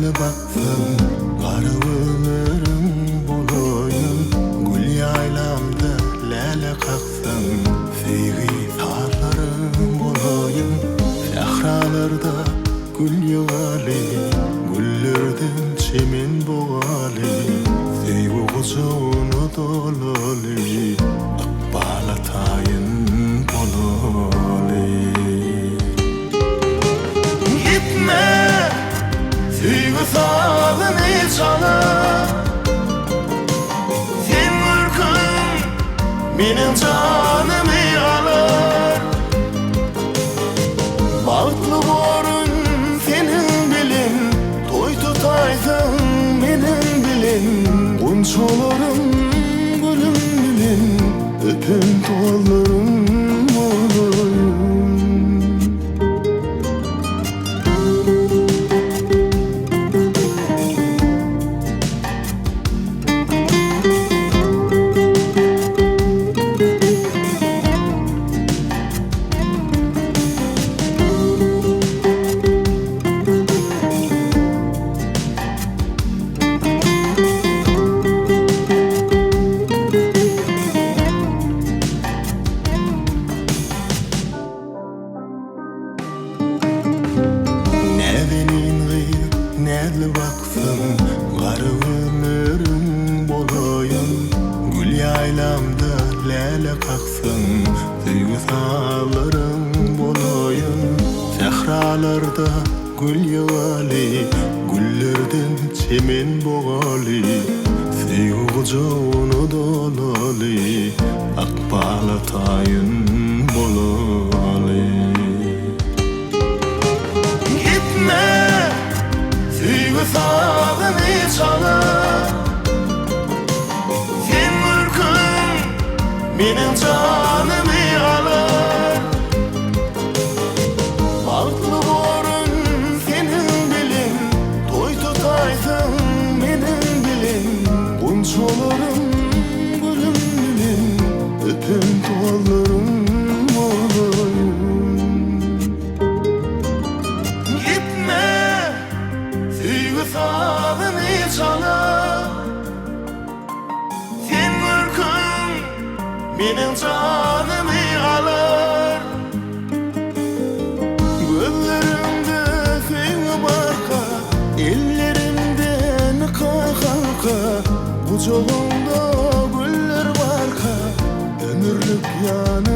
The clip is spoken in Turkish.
Nädli baktım garıwlarım boloyun, gül ýaylamda läle kaksın, feýgi tarlarım boloyun, sahralarda gül ýygaly, güllerden çemen bogaly, feýgi goşuny dolaly, akbal atayın bolaly. Gitme, feýgi sagyny çalar, sen mürkün meniň janymy alar. Bagtly borun senin bilen, toy tutaýsың meniň bilen, gunçalarym gülüm bilen, öpen tollarym boloyun. Nädli baktım garıwlarım boloyun, gül ýaylamda läle kaksın, feýgi sagylarym boloyun, sahralarda gül ýygaly, güllerden çemen bogaly, feýgi goşuny dolaly, akbal atayın bolaly. Gitme, feýgi sagyny çalar, sen mürkün meniň janymy alar. Bagtly borun senin bilen, toy tutaýsың meniň bilen, gunçalarym gülüm bilen, öpen tollarym boloyun. Gitme, feýgi sagyny çalar, sen mürkün meniň janymy alar. Gözlerimde feýgi barka, ellerimde nikah, bu jolunda güller barka, ömürlük ýany